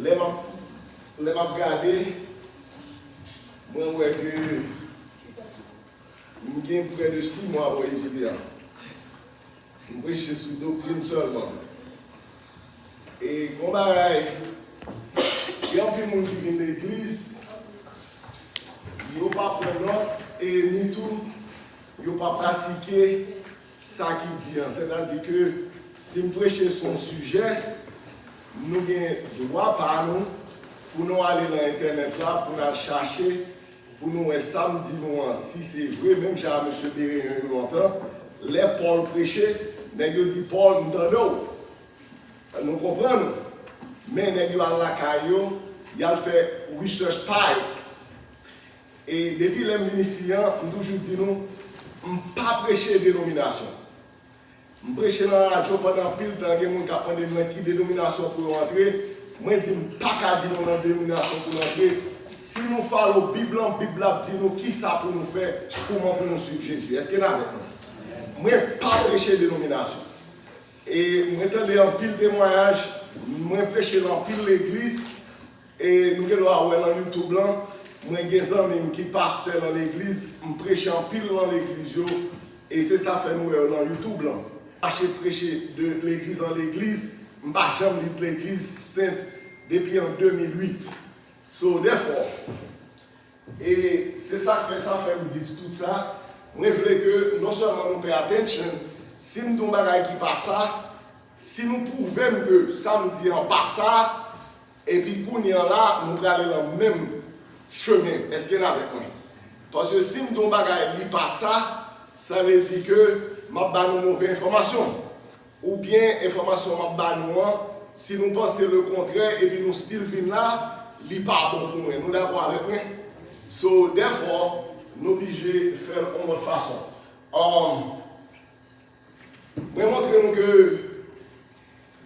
les m'a regardé, moi, ouais, que j'ai près de 6 mois pour ici. Je prêche sous doctrine seulement. Et comme il y a un peu de monde qui vient de l'église, ils n'ont pas pris note et ni tout, ils n'ont pas pratiqué ça qui dit. C'est-à-dire que si nous prêchons son sujet, nous avons droit par nous pour nous aller dans Internet là, pour nous chercher, pour nous samedi, si c'est vrai, même j'ai M. Béré il y a longtemps, les Paul prêchaient, nous dit Paul, nous entendons. Nous comprenons. Mais nous avons la caillou, il a fait research pie. Et depuis les ministères, nous toujours dit nous, ne pas prêcher dénomination. Je prêche dans la radio pendant pile temps, il y a des gens qui demandent qui dénomination pour entrer. Moi, je dis pas qu'à dire dans la dénomination pour entrer. Si nous faisons la Bible dit nous qui ça pour nous faire, comment pour nous suivre Jésus. Est-ce qu'il y a avec nous? Moi, pas prêcher dénomination. Et moi, j'entendais un pile témoignage, moi, prêcher dans pile l'église, et nous allons voir dans YouTube blanc, moi, j'ai des amis qui pasteur dans l'église, je prêche en pile dans l'église, et c'est ça fait nous dans YouTube blanc. Je prêcher de l'église en l'église, je n'ai jamais lu de l'église depuis en 2008. So, therefore, et c'est ça que ça fait me dire tout ça. Je voulais que non seulement nous payons attention, si nous avons des choses qui passent ça, si nous prouvons que samedi en passe ça, et puis pour nous là, nous allons aller dans le même chemin. Est-ce qu'il y en a avec moi? Parce que si nous avons des choses qui passent ça, ça veut dire que je vais nous mauvaise information. Ou bien, information nous si nous pensons le contraire, et puis nous still venons là, ce n'est pas bon pour nous. Nous d'accord avec moi? So, therefore, nous sommes obligés de faire de notre façon. Je vais montrer que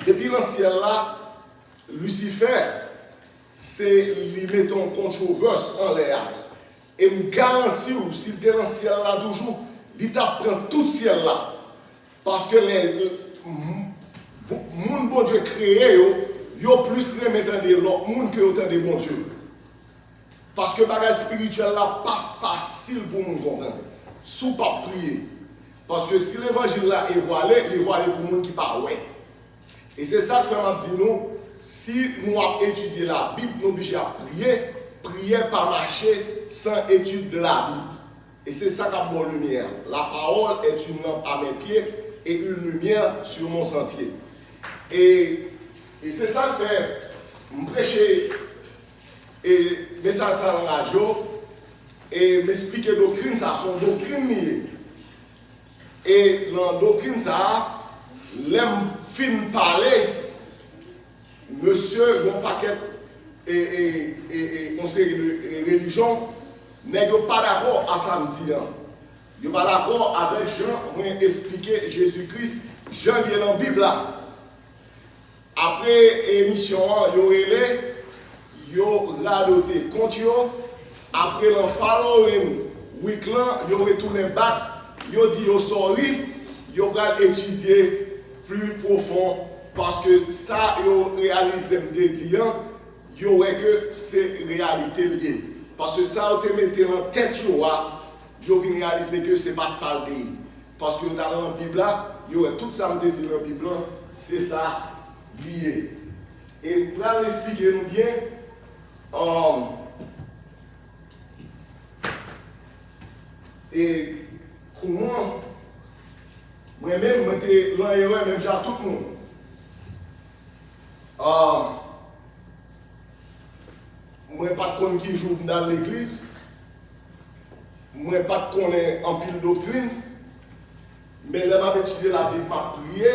depuis l'ancien là, Lucifer, c'est lui mettre en controverse en l'air. Et je garantis, si tu es dans le ciel là toujours, il t'apprend tout le ciel là. Parce que les gens bon Dieu créé, ils ont plus remettre de l'autre monde que autant de bon Dieu. Parce que le bagage spirituel là, pas facile pour nous comprendre. Sous pas prier. Parce que si l'évangile là est voilé, il est voilé pour les gens qui parlent. Et c'est ça que je dis nous, si nous avons étudié la Bible, nous sommes obligés à prier, prier pas marcher sans étude de la Bible. Et c'est ça qu'a pour lumière. La parole est une lampe à mes pieds et une lumière sur mon sentier. Et c'est ça que fait, je prêcher et message ça dans la radio et m'expliquer doctrine ça, son doctrine liée. Et dans la doctrine ça, l'aime fin parler, monsieur, bon paquet et conseil de religion, n'est pas d'accord à samedi. Il n'est pas d'accord avec Jean, pour expliquer Jésus-Christ, Jean est dans la Bible là. Après l'émission, il y a radoté contre eux. Après le following week là, il y a retourné back, il a dit sorry, il a étudié plus profond parce que ça, il a réalisé de dire, il y aurait que c'est réalité liée. Parce que ça, il a mis dans la tête, il a réalisé que ce n'est pas ça le dit. Parce que dans la Bible, il y aurait tout ça me dit dans la Bible, c'est ça lié. Et pour l'expliquer nous bien, et comment moi-même, je suis là et même j'ai tout le monde. Moi, je ne sais pas qui joue dans l'église. Moi, je ne sais pas connaître en pile doctrine. Mais là, je vais étudier la Bible, je prier.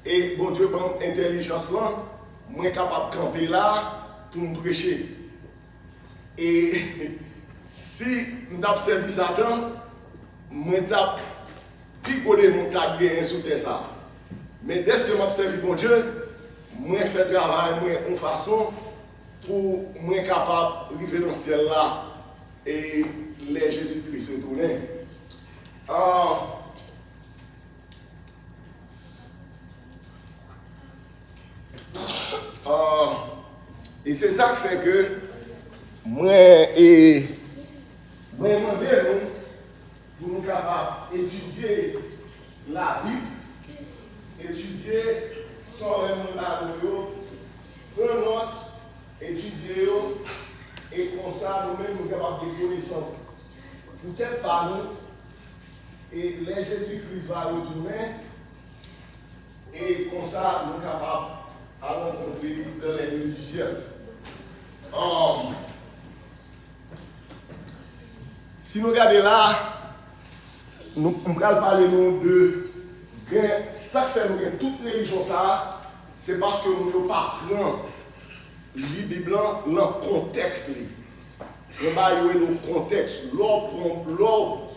Et bon Dieu, par intelligence là, moi, je suis capable de camper là pour me prêcher. Et si je observe Satan, je vais picoler mon tag bien sous ça. Mais dès que j'observe bon Dieu, je fais travail en façon pour être capable de vivre dans ce ciel là et les Jésus-Christ retourner. Et c'est ça qui fait que moi et moi pour nous capables d'étudier la Bible, étudier son remontation, prendre note, étudier et comme ça nous-mêmes nous capables de connaissances. Peut-être par nous, et les Jésus-Christ va retourner, et comme ça nous capables de rencontrer dans les lieux du ciel. Si nous regardons là, nous allons parler de ça fait nous toute religion ça, c'est parce que nous ne pas prendre la Bible dans le contexte. Nous avons le contexte.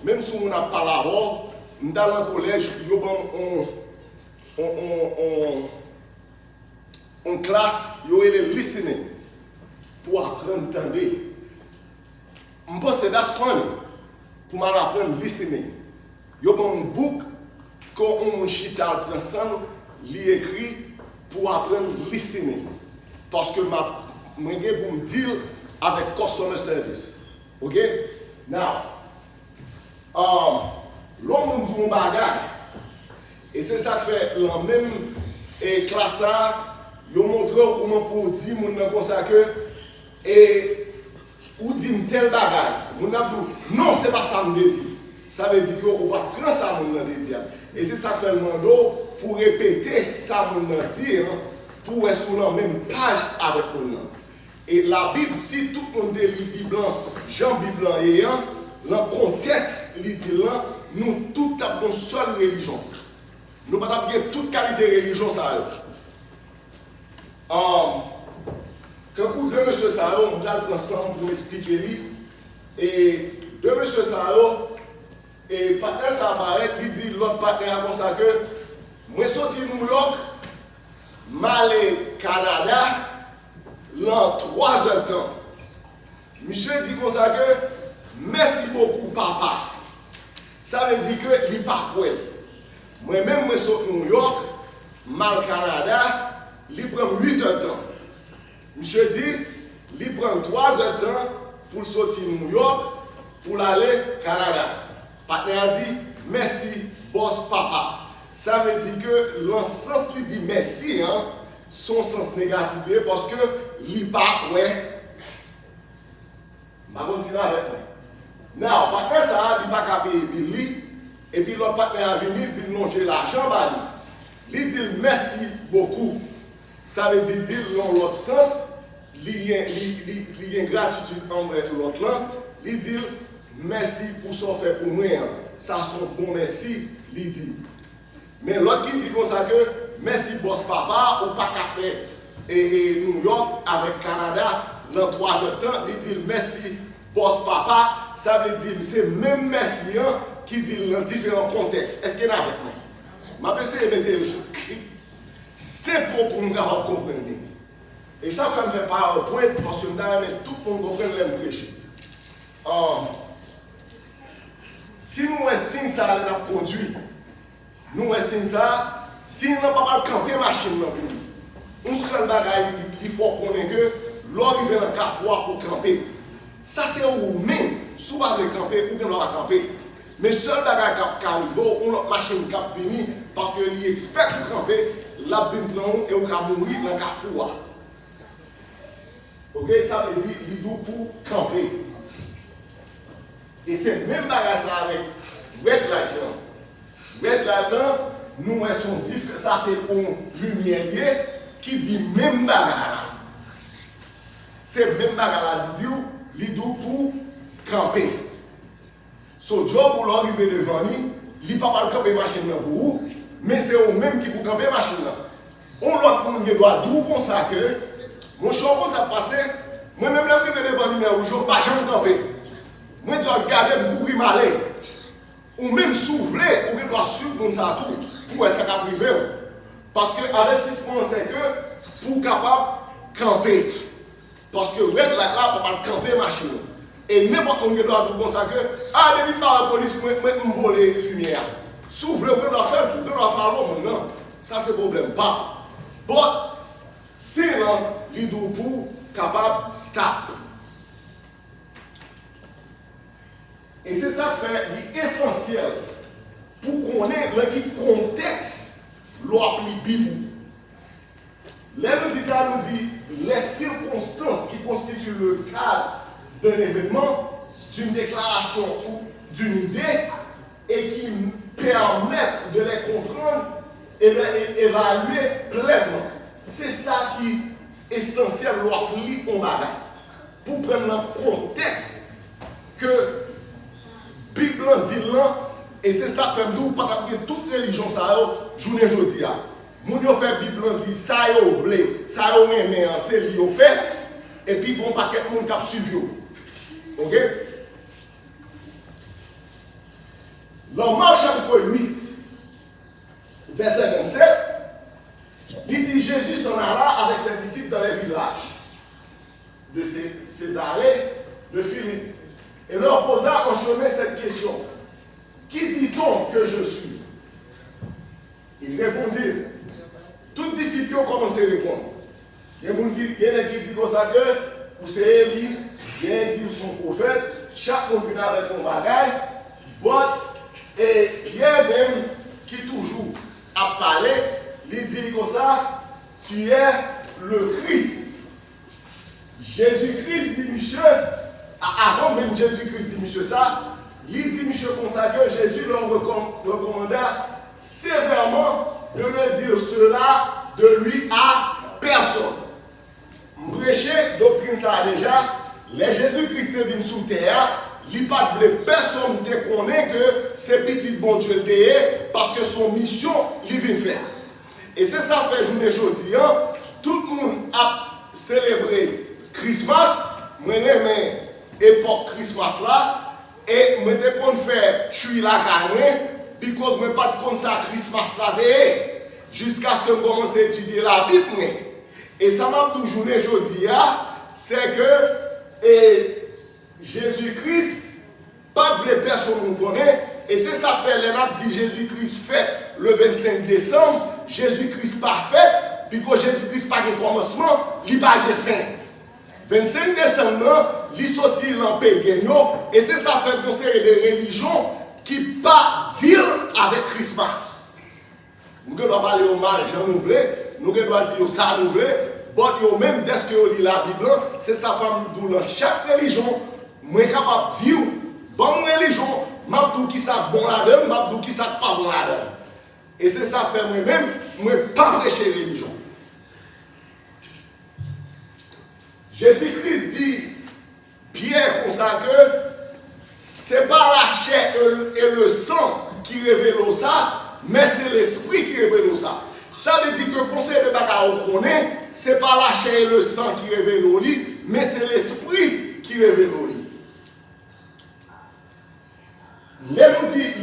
Même si on n'a pas la voix, dans le collège, en classe, il y a le listening pour apprendre à entendre. Je pense que c'est funny pour m'apprendre à listening. Il y a un book qu'on chita ensemble, écrit pour apprendre à listening. Parce que je vais pour me dire avec customer service. Ok? Now, l'homme nous dit un bagage. Et c'est ça que fait la même classe là, ils ont montré comment pour dire comme ça que ou dit tel bagage. Non, c'est pas ça que je dis. Ça veut dire qu'on va prendre ça que je dis. Et c'est ça que fait le mando pour répéter ça que je dis, pour être sur la même page avec nous. Et la Bible, si tout le monde lit la Bible, Jean Bible ayant, dans le contexte, il dit là, nous tous avons une seule religion. Nous ne pouvons pas avoir toute qualité de religion. Quand deux monsieur Saro, on va ensemble pour expliquer lui. Et deux monsieur Saro, et partenaire ça apparaît, il dit l'autre partenaire comme ça que moi sorti de New York, m'aller Canada, dans 3 heures de temps. Monsieur dit comme ça que merci beaucoup papa. Ça veut dire que il pas quoi. Moi-même, je suis à New York, mal Canada, il prend 8 heures de temps. Monsieur dit, il prend 3 heures de temps pour sortir de New York, pour aller au Canada. Partenaire dit, merci, boss papa. Ça veut dire que le sens il dit merci, hein, son sens négatif, parce que il pas ouais. Je ne sais pas avec moi. Non, partenaire ça, il pas capable de payer. Et puis l'autre partenaire a venu, puis longer l'argent, il dit merci beaucoup. Ça veut dire dans l'autre sens, il y a une gratitude envers l'autre là. Il dit merci pour ce qu'on fait pour moi. Ça son bon merci, il dit. Mais l'autre qui dit comme ça que merci boss papa, ou pas qu'à faire et New York avec Canada dans 3 heures de temps, il dit merci boss papa, ça veut dire c'est même merci hein, qui dit dans différents contextes. Est-ce qu'il y en a avec moi? Ma pensée est intelligente. C'est pour nous comprendre. Et ça me fait pas un point parce que tout le monde comprend le prêcher. Si nous essayons ça, nous avons conduit. Nous essayons ça, si nous n'avons pas camper machine, un seul bagage, il faut connaître que l'homme vient dans 4 fois pour camper. Ça c'est où même, si vous ne camper, ou bien on va camper. Mais seul bagage qui arrive, ou notre machine qui vient parce qu'il expect pour camper, la bim et on va mourir dans 4 fois. Ok, ça veut dire qu'il doit pour camper. Et c'est même bagage ça avec red light là. Red light là, nous sommes différents. Ça c'est pour lumière qui dit même bagage. C'est même bagage là qui dit il doit pour camper. So job pour l'arriver devant lui, il ne peut pas camper machine là pour vous, mais c'est eux même qui pour camper machine là. On l'autre monde doit dire comme ça que mon champion ça passé, moi-même l'arriver devant lui mais je ne peux pas jamais camper. Moi, je dois regarder me courir malais. Ou même souffler, ou je dois suivre ça tout pour ça privé. Parce que l'avertissement, c'est que pour capable camper. Parce que red light là, pour pas camper machine. Et n'importe qui doit dire comme ça que, ah, depuis par la police, moi, je voler la lumière. Souffler, on doit faire tout, on doit faire l'homme, non. Ça, c'est le problème. Pas. But, c'est là, il doit pour capable de stop. Et c'est ça qui est essentiel pour qu'on ait le contexte loi Bible. Là, nous dit ça, nous dit les circonstances qui constituent le cadre d'un événement, d'une déclaration ou d'une idée et qui permettent de les comprendre et d'évaluer pleinement. C'est ça qui est essentiel loi on va pour prendre le contexte que Bible dit là, et c'est ça que nous, par exemple, toute religion, ça a journée aujourd'hui. Moun yo fait Bible dit ça yo vle, ça yo aimé, c'est li yo fait, et puis bon paquet moun k'ap suivi. OK? Dans Marc chapitre 8, verset 27, il dit Jésus s'en alla avec ses disciples dans les villages de Césarée de Philippe et leur posa en chemin cette question. Qui dit-on que je suis? Il répondit. Tous les disciples ont commencé à répondre. Il y a des qui disent comme ça que c'est Élie, il y a des qui disent son prophète, chaque monde vient avec son bagage. Et Pierre même, qui toujours a parlé, il dit comme ça, tu es le Christ. Jésus-Christ dit monsieur, avant même Jésus-Christ dit monsieur ça, il dit monsieur comme ça que Jésus leur recommanda sévèrement de ne dire cela de lui à personne. Prêcher doctrine ça déjà, les Jésus-Christ viennent sous terre, il pas de personne ne connaît que c'est petit bon Dieu parce que son mission il vient faire. Et c'est ça fait journée aujourd'hui, tout le monde a célébré Christmas, moi-même époque Christmas là, et moi te qu'on faire je suis là carré because moi pas de ça Christmas là jusqu'à ce que je commence à étudier la Bible. Et ça m'a toujours dit aujourd'hui, c'est que Jésus-Christ, pas de personne nous connaît, et c'est ça fait les dit Jésus-Christ fait le 25 décembre, Jésus-Christ parfait, puis que Jésus-Christ pas de commencement, il pas de fin. 25 décembre, il sorti en pagan, et c'est ça fait qu'on série de religions qui pas deal avec Christmas. Nous devons parler au mal, j'en nous voulons, nous devons dire ça nous voulons, mais même dès que vous lisez la Bible, c'est ça femme dans chaque religion, moi capable de dire, bonne religion, je qui ça bon là-dedans, je qui ça pas bon là-dedans. Et c'est ça fait moi-même, moi pas prêcher religion. Jésus-Christ dit, Pierre comme ça que ce n'est pas la chair et le sang qui révèlent ça, mais c'est l'esprit qui révèle ça. Ça veut dire que le conseil de bagarre qu'on est, ce n'est pas la chair et le sang qui révèlent au lit, mais c'est l'esprit qui révèle au lit. Nous dit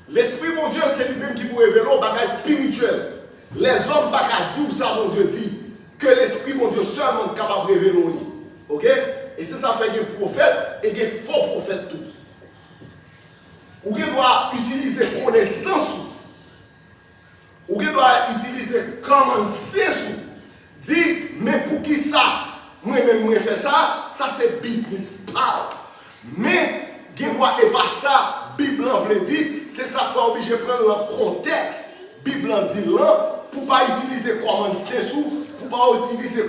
l'esprit, mon Dieu, c'est lui-même qui vous révèle au bagage spirituel. Les hommes ne disent ça, mon Dieu dit, que l'esprit, mon Dieu, seulement capable de révéler au lit. Ok? Et c'est ça fait des prophètes et des faux prophètes tout. Ou il doit utiliser connaissance, ou il doit utiliser common sense, dit, mais pour qui ça? Moi-même, moi fais ça, ça c'est business power. Mais, il doit et pas ça, Bible veut dire, c'est ça qu'on est obligé de prendre le contexte. Bible dit là, pour ne pas utiliser common sense, pour ne pas utiliser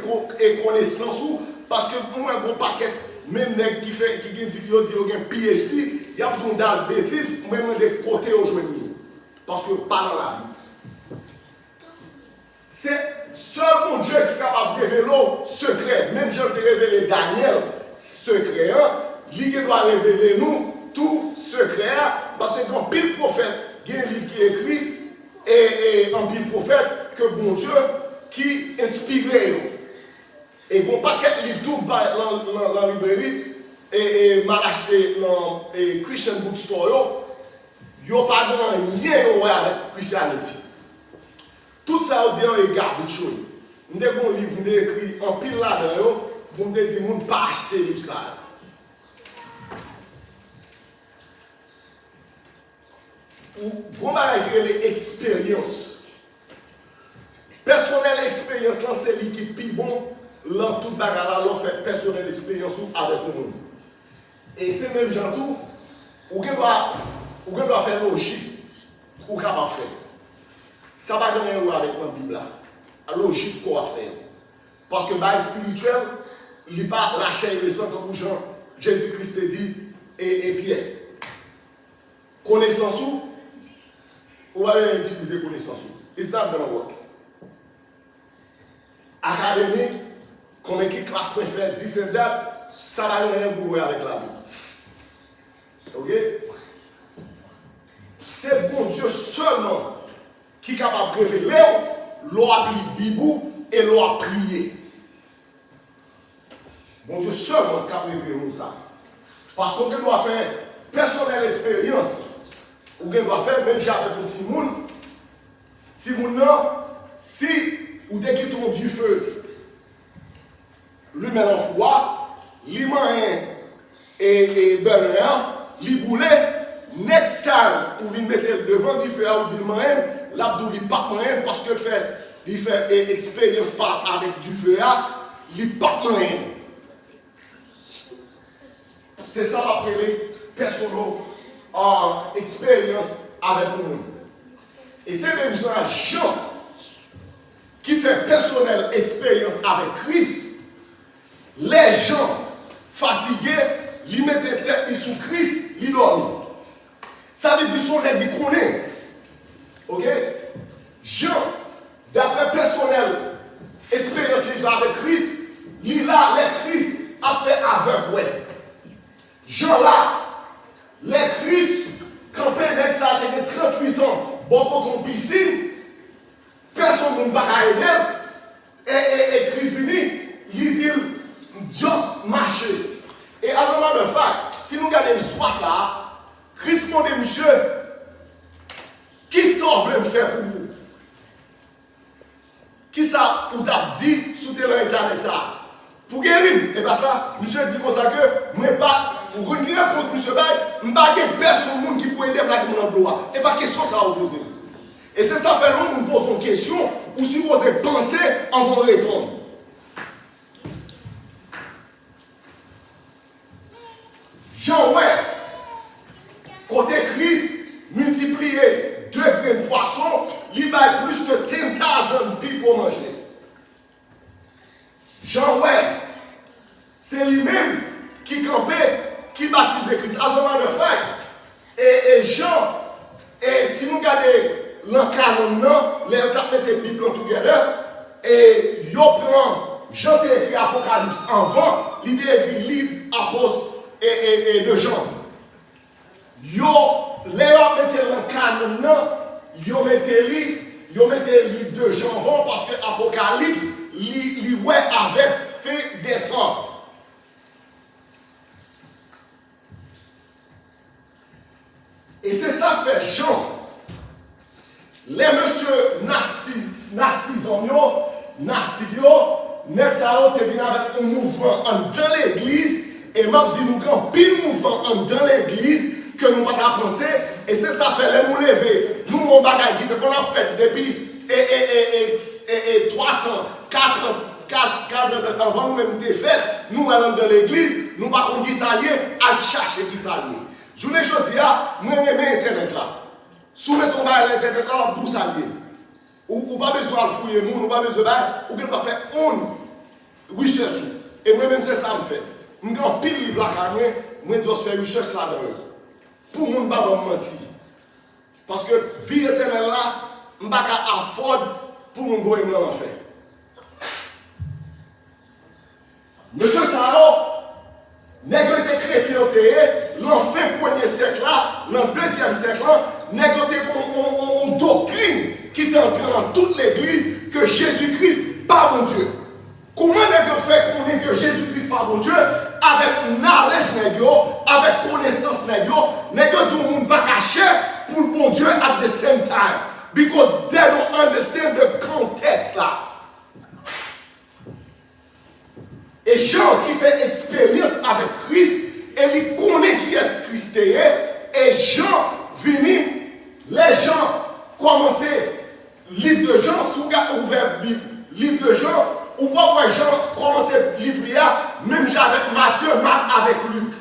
connaissance, parce que moi, un paquet, même nèg qui dit un PhD, il y a besoin d'âge bêtise, même des côtés aujourd'hui. Parce que pas dans la vie. C'est seul mon Dieu qui est capable de révéler le secret. Même Dieu qui révélé Daniel, secret, lui doit révéler nous tout secret. Parce que quand pile prophète, il y a un livre qui est écrit, et en pile prophète, que bon Dieu qui inspire. Et bon paquet de livres tout dans la librairie et m'a acheté dans le Christian Bookstore, il n'y a pas de rien avec Christianity. Tout ça on dit est garbage. Nous avons un livre qui est écrit en pile là-dedans, vous me dites, vous ne pas acheter le livre ça. Ou vous avez l'expérience. Personnelle expérience, c'est l'équipe plus bon. dans toute bagarre, l'on fait personnelle expérience avec le monde. Et c'est même gens tout, ou doit faire logique, ou capable faire. Ça va donner un avec la Bible. La logique qu'on va faire. Parce que le spirituel, il n'est pas la chair et le sang comme Jean, Jésus-Christ dit et Pierre. Connaissance ou va utiliser connaissance ou. It's not gonna work. Académique, comme équipe classe préférée, 17 dates, ça va rien pour avec la Bible. Ok? C'est bon Dieu seulement qui est capable de révéler, l'on a pris Bible et l'on a prié. Bon Dieu seulement qui a révélé ça. Parce qu'on doit faire personnelle expérience, ou qu'on doit faire même avec un petit monde. Si vous non, si vous déquittez du feu, lui met en froid, lui met et beurre, lui boule, next time, vous venez mettre devant du feu, vous dites moyen, l'abdou il pas moyen parce que il fait expérience avec du feu, il pas moyen. C'est ça l'appelé personnel en expérience avec nous. Et c'est même ça, Jean, qui fait personnelle expérience avec Christ. Les gens fatigués, ils mettent des têtes sous Christ, ils dorment. Ça veut dire son nègre qui connaît. Ok? Jean, d'après personnelle expérience avec Christ, il a les Christ a fait aveugle. Ouais. Jean là, les Christ, quand Pédec ça a été 38 ans, beaucoup comme piscine, personne ne va aider, et Christ venu, il dit, juste marcher. Et à ce moment de fait, si nous regardons l'histoire ça, Christ m'a dit, monsieur, qui ça veut me faire pour vous? Qui ça vous a dit sous tes état avec ça? Pour guérir, et bien ça, monsieur dit comme ça que, moi pas, pour une réponse, monsieur Bay, je ne pas personne qui peut aider à mon emploi. Et pas question ça à vous poser. Et c'est ça fait long, nous posons une question, ou si vous osez penser, on va répondre. Jean, ouais, côté Christ, multiplié 2 grains de poisson, il y a plus de 10,000 people manger. Jean, ouais, c'est lui-même qui campait, qui baptisait Christ. À ce moment de fait, et Jean, et si nous regardons l'encanon, les gens mettent les Bibles together, et ils prennent, Jean a écrit Apocalypse avant, il a écrit livre, apôtre et de Jean. Les gens mettent l'encanon, ils mettent le livre de Jean avant, parce que Apocalypse, il ouais avec fait des temps. Et c'est ça fait Jean. Les monsieur Nastizonio, Nexao te vient avec un mouvement dans l'église, et m'a dit nous avons pile mouvement dans l'église que nous pas penser, et c'est ça fait les nous lever. Nous mon bagage qui qu'on a fait depuis 300, 4 de temps avant nous-mêmes des fêtes, nous allons dans l'église, nous pas qu'on dit ça lié, à chercher qui ça lié. Je ne dis pas, moi j'aime Internet là. Soumettez ton bail à Internet là, pour ça lié. Ou pas besoin de fouiller, ou pas besoin de ou bien faire une recherche. Et moi-même c'est ça que je fais. Je suis en pile livre là, moi je dois faire une recherche là-dedans. Pour moi, je ne vais pas mentir. Parce que vie éternelle là, je ne vais pas afford pour mon gros et en faire. Monsieur Sao, négocier chrétien, l'enfin premier siècle là, le deuxième siècle là, négocier une doctrine qui est entrée dans toute l'église que Jésus-Christ pas bon Dieu. Comment négocier qu'on est que Jésus-Christ pas bon Dieu avec knowledge avec connaissance négocier on ne pas cacher pour le bon Dieu at the same time because they don't understand the context là. Et Jean qui fait expérience avec Christ, et il connaît qui est Christ. Et Jean venu, les gens commençaient, livre de Jean, sous ouvert Bible, livre de Jean, ou pas Jean commencer à livrer, même avec Matthieu, Marc avec Luc.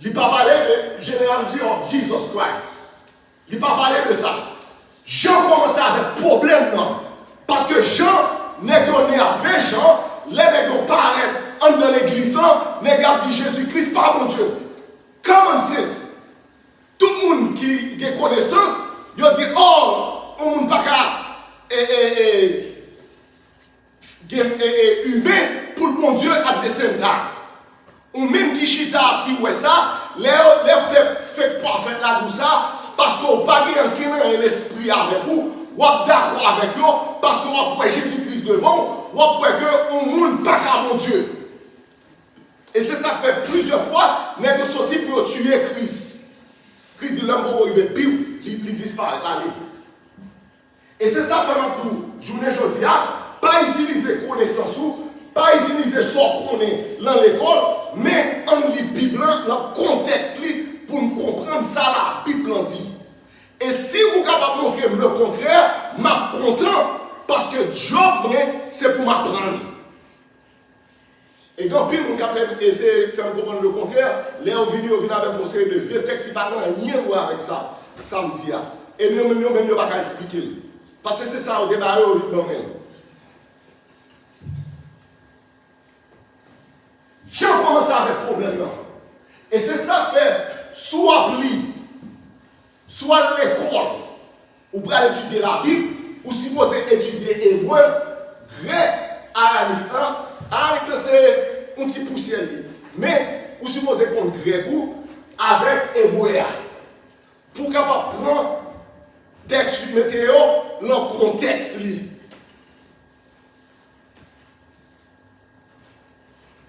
Il n'a pas parlé de généalogie de Jesus Christ. Il n'a pas parlé de ça. Jean commençait avec problème, non. Parce que Jean n'est donné avec Jean, les nègres paraissent dans l'église, n'est dit Jésus-Christ par mon Dieu. Common sense. Tout le monde qui a connaissance, il dit, oh, on ne peut pas humain pour le bon Dieu à the same time. Ou même qui chita qui voit ça, les fait pas faire la douce parce qu'on n'a pas l'esprit avec vous, ou d'accord avec vous, parce qu'on a Jésus-Christ devant, ou après que on ne peut pas mon Dieu. Et c'est ça que fait plusieurs fois, n'est de sortir pour tuer Christ. Christ dit l'homme pour arriver pire, il disparaît. Allez. Et c'est ça que fait pour journée aujourd'hui, pas utiliser connaissance ou, pas utiliser ce qu'on est dans l'école, mais en lit Bible, dans le contexte pour nous comprendre ça la Bible dit. Et si vous êtes capable de montrer le contraire, je suis content parce que Job, c'est pour m'apprendre. Et quand pile, nous capable essayer de faire comprendre le contraire, les vidéos viennent avec un série de vieux textes, ils ne parlent rien avec ça, samedi. Et nous-mêmes, nous ne pouvons pas expliquer. Parce que c'est ça au débat au Liban. J'ai commencé avec problème là. Et c'est ça fait, soit appli, soit l'école, ou pour étudier la Bible, ou supposé étudier hébreu, grec, arabe, avec c'est un petit poussière. Mais, ou supposé qu'on grec avec hébreu. Pour capable prendre texte météo dans le contexte.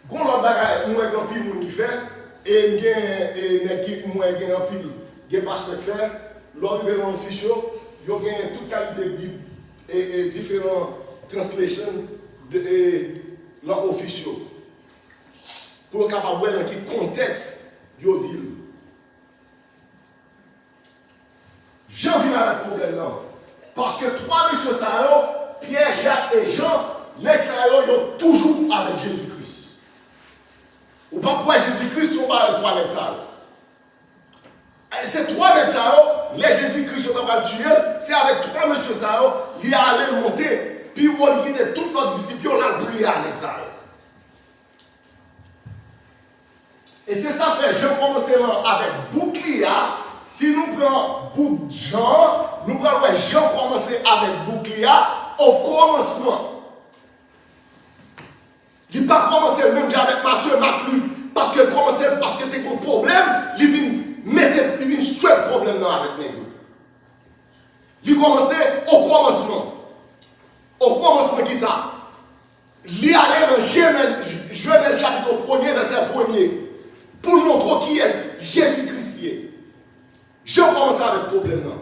Quand on a moi un pile monde qui fait et une équipe moi qui un pile qui passe faire l'arrivée dans le fichier il y a toute qualité de bible et différentes translations de l'officiel pour capable voir dans quel contexte yo dit. Jean vient avec le problème là parce que trois messieurs ça Pierre, Jacques et Jean les ça ont toujours avec Jésus-Christ. Ou pas pour Jésus-Christ, on va avec trois lettres. Ces trois lettres, les Jésus-Christ sont en tuer, c'est avec trois monsieur ça, il a allé monter, puis on quitte toute notre discipline, on a prié avec ça. Et c'est ça fait, je commence avec bouclier. Si nous prenons bouc Jean, nous prenons Jean commencer avec bouclier au commencement. Il n'a pas commencé même avec Matthieu, Marc, Luc, parce qu'il commençait parce que tu as un problème, il vient souhaiter le problème avec nous. Il commençait au commencement. Au commencement, qui ça? Il allait dans Genèse chapitre 1er, verset 1er, pour montrer qui est Jésus-Christ. Je commence avec le problème là.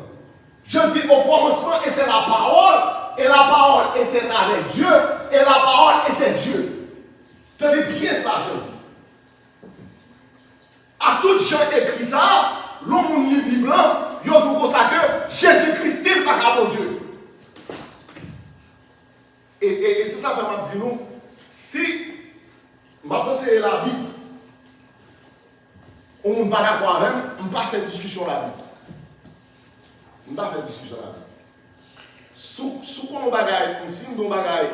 Je dis au commencement était la parole, et la parole était avec Dieu, et la parole était Dieu. Tenez bien ça, je dis. À tout gens écrit ça, l'homme lit la Bible, il y a tout ça que Jésus-Christ est pas mon Dieu. Et c'est ça que m'a dit nous. Si ma pensée est la Bible, on ne va pas d'accord avec, on ne va pas faire discussion la Bible. On ne va pas faire discussion la Bible. Si on bagaille, si on bagaille,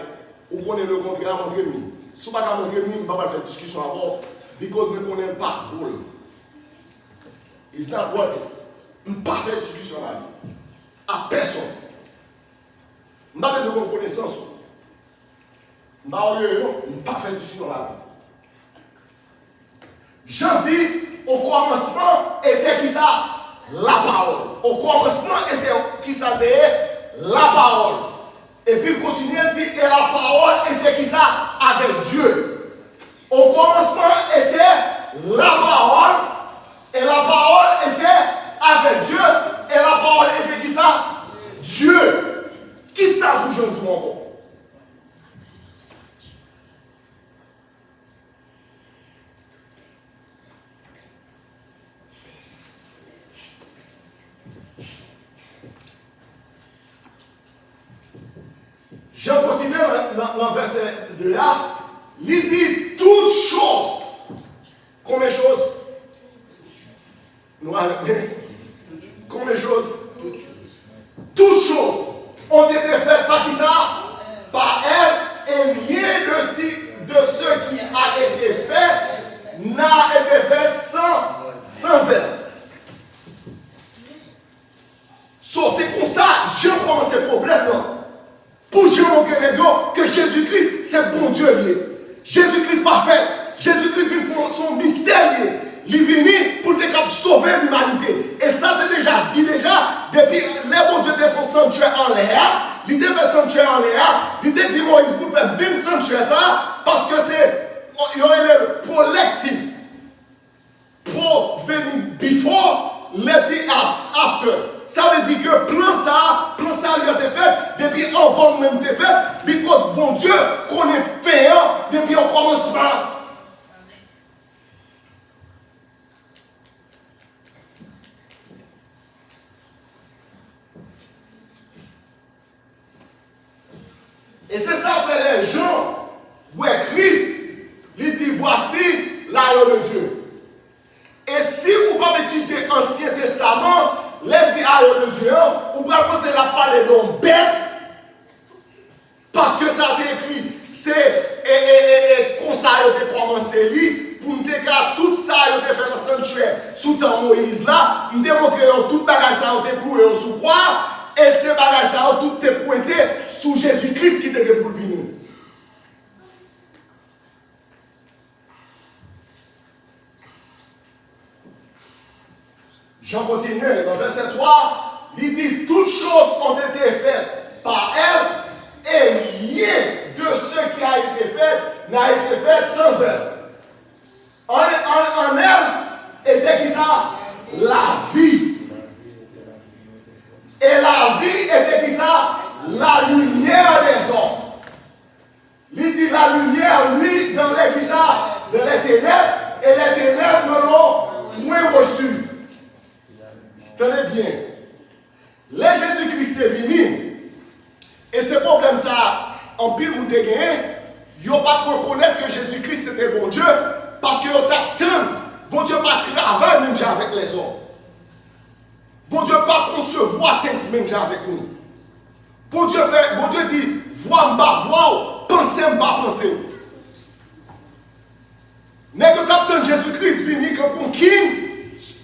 on connaît le contraire, montrez-nous. Si on ne va pas montrer, on ne va pas faire discussion avant, parce qu'on ne connaît pas le rôle. It's not worth it. On ne va pas faire discussion la Bible. À personne. On ne va pas faire de connaissance. On ne va pas faire discussion la Bible. Jean dit, au commencement était qui ça? La parole. Au commencement était qui ça? La parole. Et puis il continue à dire, et la parole était qui ça? Avec Dieu. Au commencement était la parole, et la parole était avec Dieu, et la parole était qui ça? Dieu. Qui ça vous jeune encore? Je continue dans le verset 2 là. Il dit toutes choses. Combien de choses? Nous combien de choses? Toutes choses ont été faites par qui ça? Par elle, et rien de ce qui a été fait n'a été fait sans elle. So, c'est comme ça, je commence ce problème là. Pour je montrer que Jésus-Christ, c'est bon Dieu lié. Jésus-Christ parfait. Jésus-Christ vient pour son mystère lié. Il est venu pour sauver l'humanité. Et ça, t'es déjà dit depuis les bons dieux font sanctuaire en l'air. L'idée de sanctuaire en l'air. L'idée dit Moïse pour faire même sanctuaire ça. Parce que c'est, il y a le prolective. Pour venir before, let it after. Ça veut dire que plan ça lui a été fait depuis avant même été fait. Parce que bon Dieu connaît fait depuis au commencement. Et c'est ça fait les gens où Christ lui dit voici l'agneau de Dieu. Et si vous ne pouvez pas étudier l'Ancien Testament, les dit agneau de Dieu, vous pouvez penser la parler d'un bête, parce que ça a été écrit, c'est comme ça a été commencé, pour nous dire que tout ça a été fait dans le sanctuaire, sous temps Moïse là, nous démontrer que tout bagage ça a été cloué sous quoi, et ces bagages ça a tout été pointé sous Jésus-Christ qui était pour venir. Jean continue dans verset 3, il dit toutes choses ont été faites par elle et rien de ce qui a été fait n'a été fait sans elle. En elle était qui ça? La vie. Et la vie était qui ça? La lumière des hommes. Il dit la lumière, lui, dans les qui ça? Dans les ténèbres, et les ténèbres ne l'ont point reçu. Tenez bien. Les Jésus-Christ est venu. Et ce problème, ça, en pile ou de gagné, ils n'ont pas trop reconnaître que Jésus-Christ c'était bon Dieu, parce qu'ils ont attendu. Bon Dieu pas travailler même avec les hommes. Bon Dieu pas concevoir texte même avec nous. Bon Dieu dit, vois m'ba vois, pensez m'ba penser. Mais que quand Jésus-Christ venu comme king,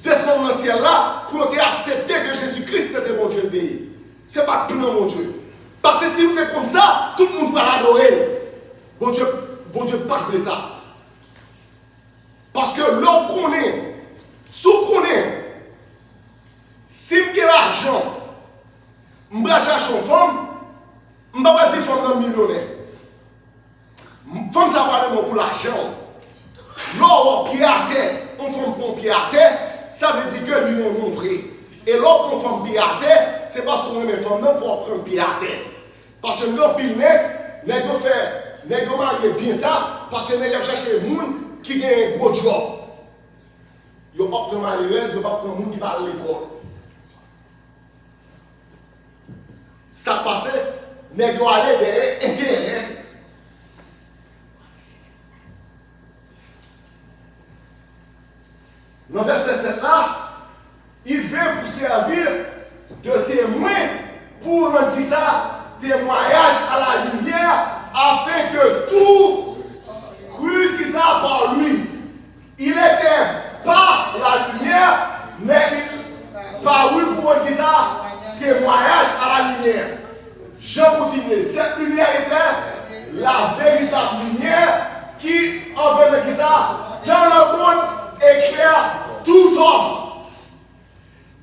descendre dans le ciel là pour accepter que Jésus-Christ c'était mon Dieu le pays. Ce n'est pas plan mon Dieu. Parce que si vous êtes comme ça, tout le monde va l'adorer. Bon Dieu pas fait ça. Parce que l'homme connaît, si on connaît, si je suis l'argent, je vais chercher une femme, je ne vais pas dire femme millionnaire. Femme ça va pour l'argent. L'homme pied à terre, on fait un pied à terre. Ça veut dire que lui est mon vrai. Et l'autre, on fait un pied à terre, c'est parce qu'on aime les femmes, il faut prendre un pied à terre. Parce que l'autre, il n'est pas marié bien tard, parce que nous chercher des gens qui ont un gros job. Ils ne vont pas prendre malheureuse, ils ne vont pas prendre des gens qui parlent à l'école. Ça passe, nous allons aller derrière intérêt. Dans le verset 7 là, il vient pour servir de témoin pour rendre ça témoignage à la lumière afin que tout crût qui ça par lui. Il était pas la lumière, mais par lui pour rendre ça témoignage à la lumière. Je continue. Cette lumière était la véritable lumière qui envenait ça dans le monde éclaire tout homme.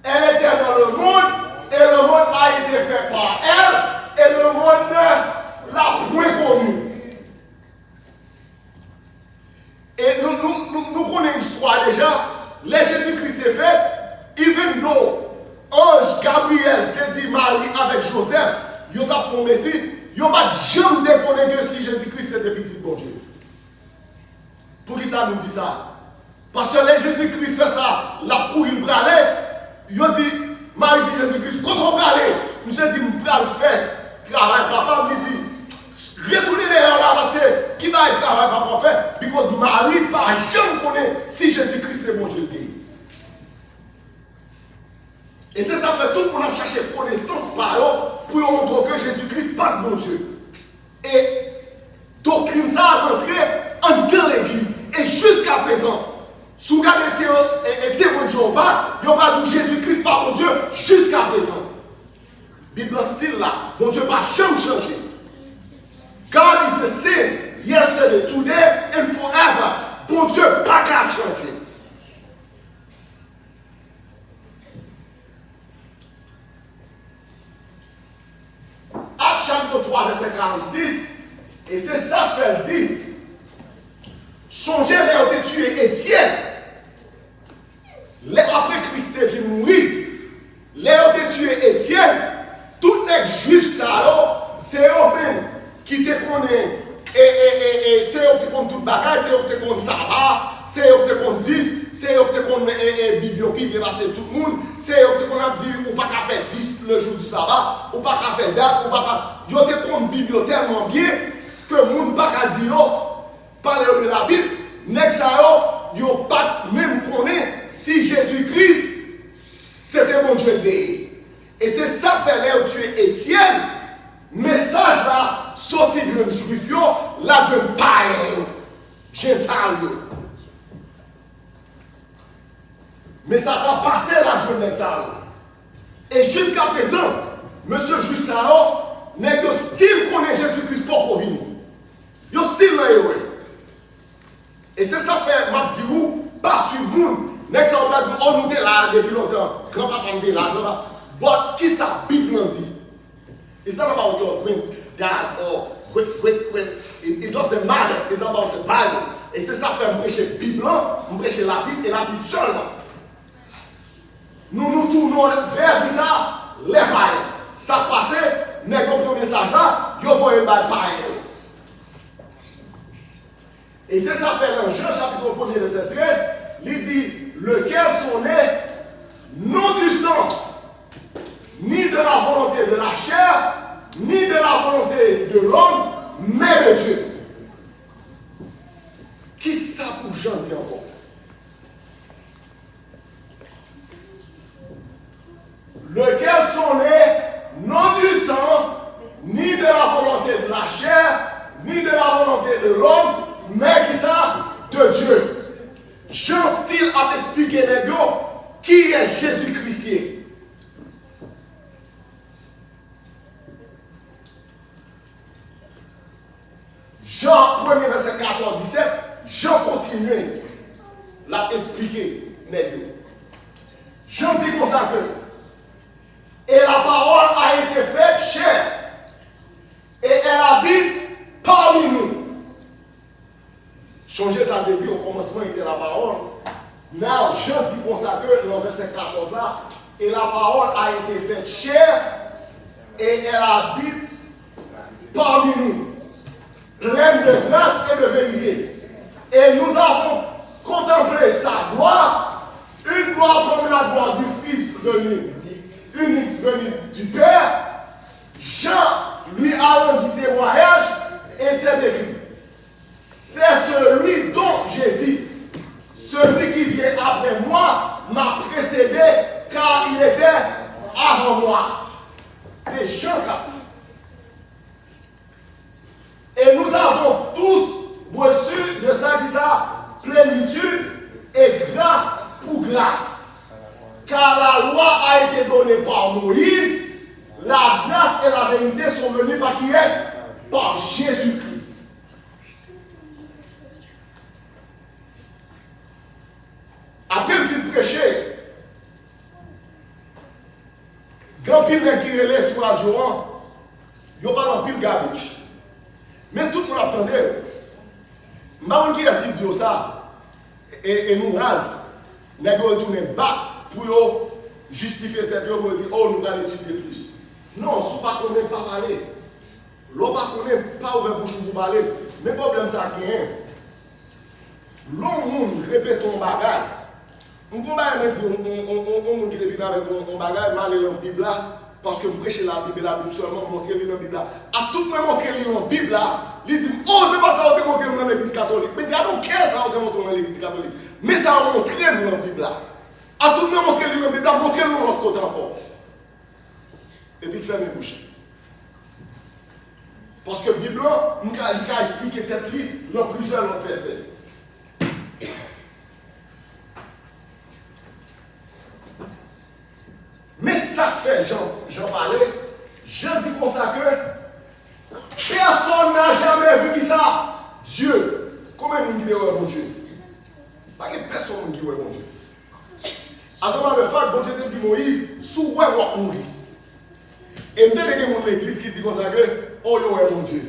Elle était dans le monde et le monde a été fait par elle et le monde ne l'a point connue. Et nous connaissons l'histoire déjà. Les Jésus-Christ est fait, even though ange Gabriel te dit Marie avec Joseph, ils ont fait un Messie, ils n'ont pas jamais déconné que si Jésus-Christ était petit bon Dieu. Pour qui ça nous dit ça? Parce que les Jésus-Christ fait ça, la cour il bralait, il dit, Marie dit Jésus-Christ, quand on bralait, nous a dit, nous allons faire travail papa, il dit, bagaille travail pas faire, parce que Marie pas jamais connaît si Jésus-Christ est bon Dieu. Et c'est ça que tout le monde a cherché connaissance par eux pour montrer que Jésus-Christ n'est pas de bon Dieu. Et doctrine ça a rentré en dans l'église. Et jusqu'à présent, si vous regardez les témoins de Jéhovah, il n'y a pas de Jésus-Christ pas bon Dieu jusqu'à présent. Bible still là, bon Dieu pas jamais changé. God is the same yesterday, today and forever. Bon Dieu pas qu'à changer. Acte chapitre 3, verset 46, et c'est ça qu'elle dit. Changer les ont tué Étienne. Après Christ est venu mourir, les ont tué Étienne. Tous les juifs, c'est eux-mêmes qui te connaissent. Et c'est eux qui connaissent tout le bagage, c'est eux qui connaissent sabbat, c'est eux qui connaissent 10, c'est eux qui connaissent bibliothèque, dépasser tout le monde, c'est eux qui connaissent dire ou pas qu'à faire 10 le jour du sabbat, ou pas qu'à faire date, ou pas qu'à. Ils te connaissent bibliothèque tellement bien que le monde pas qu'à dire parler de la Bible, next à eux, ils pas même connaît si Jésus-Christ c'était mon Dieu. Et c'est ça que fait tuer Étienne. Message là, sorti de juif, là je païen, gentil. Mais ça va passer la journée ça. Et jusqu'à présent, monsieur juif ça, n'est que style qu'on est Jésus-Christ pour venir. Yo style là, et c'est ça fait, m'a dit, pas suivre nous. Next on va dire, on nous est là depuis longtemps, grand-papa nous est là, grand-papa. But qui ça Bible dit? It's not about your granddad or great. It doesn't matter. It's about the Bible. Et c'est ça fait me prêcher la Bible, me prêcher la Bible et la Bible seulement. Nous tournons vers ça, les païens. Ça passe, n'est qu'au premier message là, il y a un païen. Et c'est ça fait dans Jean chapitre 1 verset 13, il dit, lequel sont nés non du sang, ni de la volonté de la chair, ni de la volonté de l'homme, mais de Dieu. Qui ça pour Jean dit encore? Lequel sont nés non du sang, ni de la volonté de la chair, ni de la volonté de l'homme, mais qui ça? De Dieu. Jean style a expliqué les gars qui est Jésus-Christ. Jean 1er verset 14-17, Jean continue à expliquer les gars. Jean dit comme ça que, et la parole a été faite chair, et elle habite parmi nous. Changer ça veut dire au commencement il était la parole. Now, Jean dit comme ça que dans verset 14 là, et la parole a été faite chair et elle habite parmi nous, pleine de grâce et de vérité. Et nous avons contemplé sa gloire, une gloire comme la gloire du Fils venu, unique venu du Père. Jean lui a rendu témoignage et c'est écrit. C'est celui dont j'ai dit, celui qui vient après moi m'a précédé car il était avant moi. C'est Jean. Et nous avons tous reçu de sa plénitude et grâce pour grâce. Car la loi a été donnée par Moïse, la grâce et la vérité sont venues par qui est? Par Jésus-Christ. Après le film prêcher, quand il est qui relève sur la joie, il n'y a pas dans pile garbage. Mais tout le monde attendait. Maman qui a dit ça, et nous rase, nous avons retourné bas pour justifier tête pour dire, oh, nous allons étudier plus. Non, si pas qu'on n'aime pas parler. L'on pas qu'on n'aime pas ouvert bouche pour parler. Mais le problème, c'est qu'il l'on répète ton bagage. On va dire, on qui vient avec un bagage, mal dans la Bible là, parce que vous prêchez la Bible seulement, montrez-lui dans la Bible. À tout le monde, montrez-lui dans la Bible. Il dit, oh, c'est pas ça, on te montre dans l'église catholique. Mais il donc, qu'est-ce que ça, on te montre dans l'église catholique? Mais ça, on montre dans la Bible. À tout le monde, montrez-lui dans la Bible, montrez-lui dans l'autre côté encore. Et puis, il ferme les bouches. Parce que la Bible, il a expliqué peut-être dans plusieurs versets. Mais ça fait, j'en parlais, je dis comme ça que personne n'a jamais vu qui ça. Dieu. Combien de gens qui ont bon Dieu? Pas que personne qui a bon Dieu. À ce moment de fait, bon Dieu te dit Moïse, sous ouais, on mourir. Et je me dis l'église qui dit comme ça que, oh, yo, ouais, mon Dieu.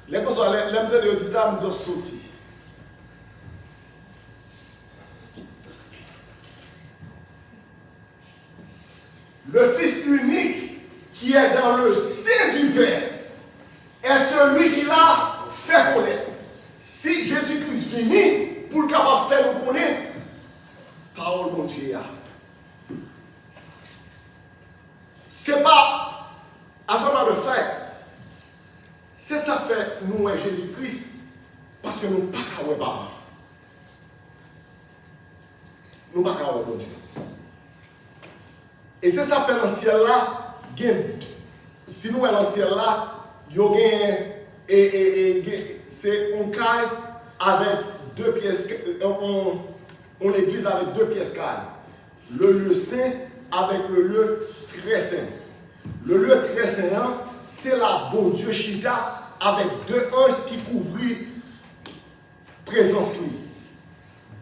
Les personnes, les disent ça, je me dis, sauti. Le Fils unique qui est dans le sein du Père est celui qui l'a fait connaître. Si Jésus-Christ vient pour le capable de faire nous connaître, parole de Dieu. Ce n'est pas à ce moment de fait. C'est ça fait nous et Jésus-Christ parce que nous ne pouvons pas voir. Nous ne pouvons pas voir Dieu. Et c'est ça fait dans le ciel là, si nous sommes dans le ciel là, c'est un caille avec 2 pièces, on église avec 2 pièces carrées. Le lieu saint avec le lieu très saint. Le lieu très saint, c'est la bon Dieu Chita avec 2 anges qui couvrent présence lui.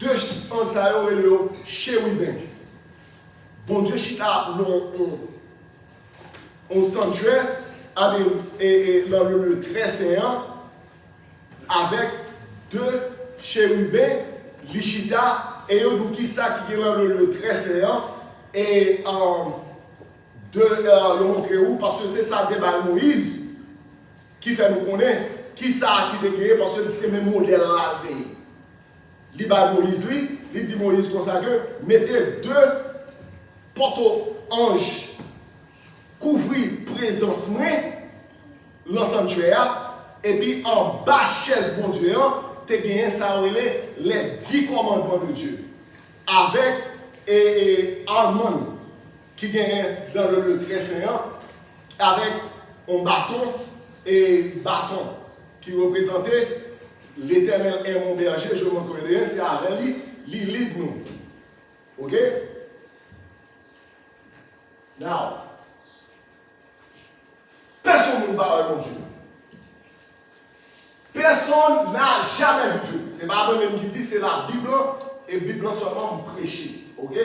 2 anges ça et le chérubin. Bon Dieu Chita on sanctuaire et dans le lieu très saint avec 2 chérubins, l'Ichita et qui ça qui est dans le lieu très saint et le montrer où parce que c'est ça débat Moïse qui fait nous connaître qui ça qui décrit parce que c'est même modèle là il Moïse lui il dit Moïse comme ça que mettez 2 porte-anges couvrir présence dans le sanctuaire et puis en bas chaise bon Dieu tu as gagné ça les 10 commandements de Dieu avec Armand qui gagne dans le lieu très saint avec un bâton qui représentait l'Éternel est mon berger, je m'en connais, c'est avec lui, il lead nous. Ok? Now, personne ne va avec Dieu. Personne n'a jamais vu Dieu. C'est pas moi-même qui dit, c'est la Bible, et la Bible seulement prêcher. Ok?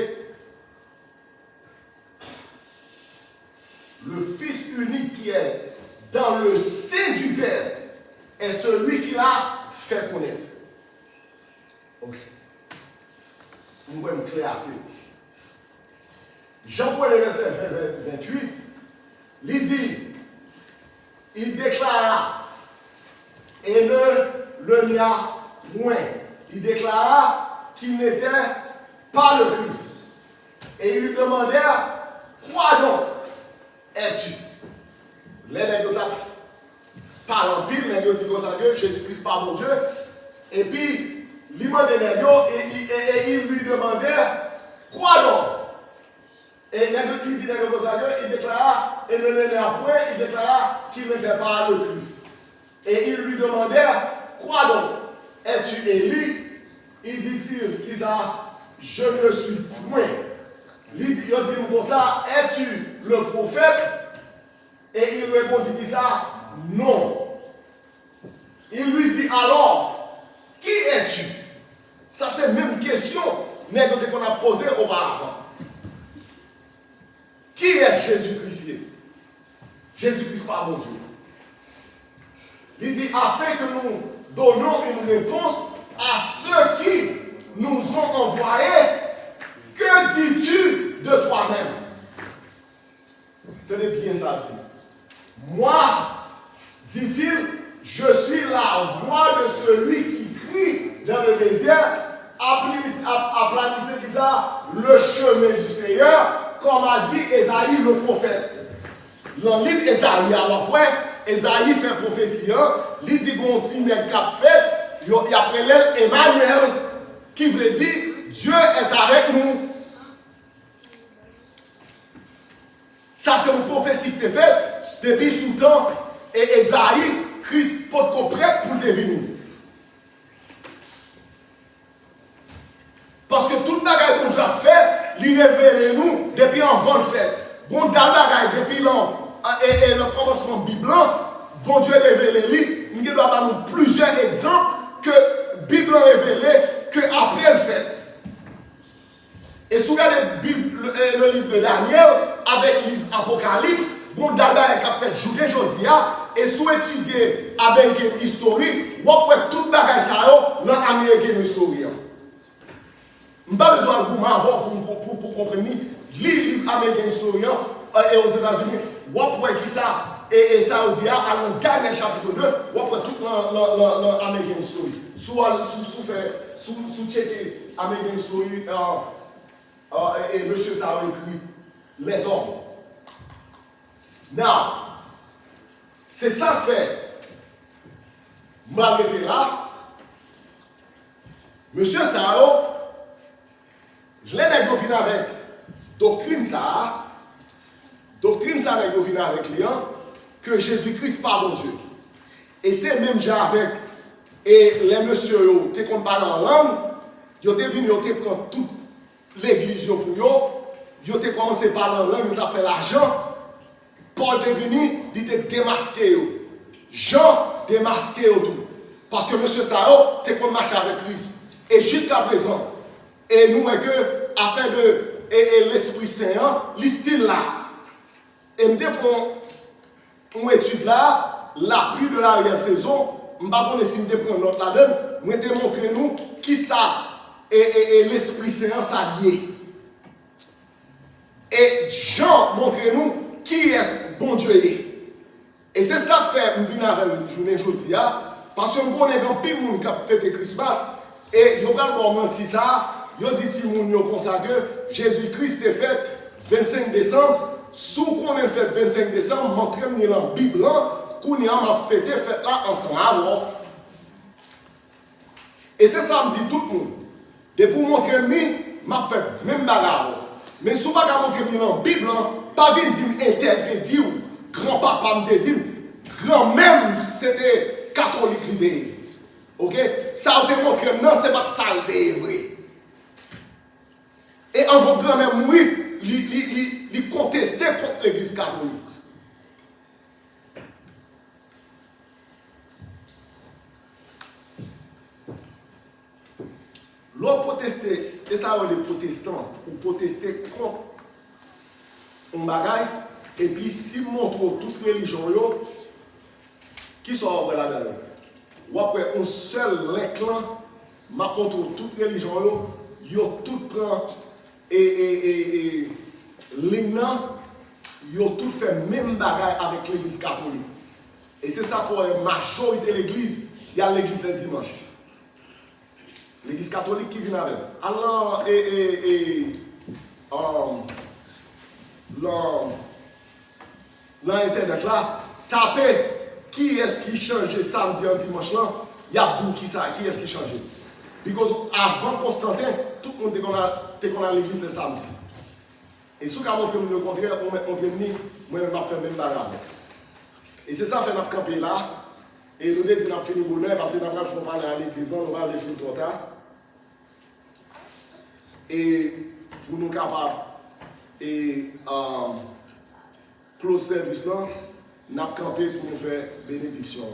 Le Fils unique qui est dans le sein du Père est celui qui l'a fait connaître. Ok. Nous voyons clair assez. Jean-Paul, verset 28, il dit, il déclara, et le mien moins. Il déclara qu'il n'était pas le Christ. Et il lui demandait, quoi donc es-tu? Les nègres parlent en pile, les nègres disent comme ça que Jésus-Christ pas mon Dieu. Et puis, il demandait et il lui demandait, quoi donc? Et il dit comme ça que il déclara, et le nègre point, il déclara qu'il n'était pas le Christ. Et il lui demandait, quoi donc? Es-tu Élie? Il dit-il, je ne suis point. Il dit comme ça, es-tu le prophète? Et il répondit ça, non. Il lui dit alors, qui es-tu? Ça c'est la même question qu'on a posée auparavant. Qui est Jésus-Christ? Jésus-Christ par mon Dieu. Il dit, afin que nous donnons une réponse à ceux qui nous ont envoyés, que dis-tu de toi-même? Tenez bien ça dit. Moi, dit-il, je suis la voix de celui qui crie dans le désert, aplanissez le chemin du Seigneur, comme a dit Esaïe le prophète. Dans le livre Esaïe, après, Esaïe fait prophétie, il dit qu'on signe cap fait, il y a appelé Emmanuel, qui veut dire Dieu est avec nous. Ça, c'est une prophétie qui est faite depuis sous temps, et Esaïe, Christ, pour qu'on prête pour devenir. Parce que tout le bagage qu'on a fait, il révèle nous depuis avant le fait. Bon, dans le bagage, depuis le commencement biblique, bon Dieu révèle lui, il doit avoir plusieurs exemples que la Bible a révélé que après le fait. Et si vous regardez le livre de Daniel avec le livre Apocalypse, bon, dans le bagage qui a fait journée aujourd'hui, et si vous étudiez American History, vous pouvez tout le bagage dans l'American History. Je n'ai pas besoin de vous m'avoir pour comprendre. Les livres américains historiens et aux États-Unis, vous pouvez qui ça, et ça vous dit, à le dernier chapitre 2, vous pouvez tout l'American History. Sous checker American History, et monsieur ça a écrit les hommes. Now, c'est ça fait. Malgré là, monsieur Sao, je l'ai négocié avec doctrine ça négocié avec lui, que Jésus-Christ par bon Dieu. Et c'est même déjà avec, et les messieurs, qui ont parlé en langue, ils ont venu, ils ont pris toute l'église pour eux, ils ont commencé par parler en langue, ils ont fait l'argent, Paul est venu, il était démasqué. Jean démasqué tout. Parce que monsieur Sao, tu as marché avec Christ. Et jusqu'à présent, et nous, que, afin de l'Esprit Saint, l'istile là, et nous avons une étude là, l'appui de l'arrière-saison, je ne sais pas si nous avons notre là-dedans, nous avons montré nous qui ça, et l'Esprit Saint, ça lié. Et Jean montre nous qui est bon Dieu est. Et c'est ça que fait, nous venons avec une journée aujourd'hui, parce que nous avons plus de monde qui a fait le Christmas, et nous avons menti ça. Yo dit ti moun yo comme ça que Jésus-Christ est fait 25 décembre. Sous qu'on est fait 25 décembre, montrez-moi dans la Bible là, qu'on y a fêté fête là ensemble avant. Et c'est ça me dit tout le monde. De pour montrer m'a fait même bagarre. Mais si vous ne montrer dans la Bible, pas venir dire intel te dit ou grand-papa me dit, grand-mère c'était catholique l'idée. OK? Ça vous te montré non, c'est pas ça le vrai. Et en votre grand-mère mourir, il contestait contre l'église catholique. L'autre protestait, et ça les protestants, ou protester contre un bagaille, et puis s'ils montrent toutes les religions, qui sont là-dedans. Ou après, un seul clan, m'a montré toutes les religions, yo tout prend et l'hymne, yo tout fait même bagaille avec l'église catholique. Et c'est ça pour la majorité de l'église, il y a l'église le dimanche. L'église catholique qui vient avec. Alors, l'internet là, tapez qui est-ce qui change samedi en dimanche là, il y a d'où qui est-ce qui change. Parce qu'avant Constantin, tout le monde était qu'on a l'église le samedi. Et si vous avez montré le contraire, on dit, moi-même, je fais même bagarre. Et c'est ça que nous avons campé là. Et nous avons dit, nous avons fini bonheur parce que nous avons parlé à l'église, nous avons fini trop tard. Et pour nous capables et close service là, nous avons campé pour nous faire bénédiction.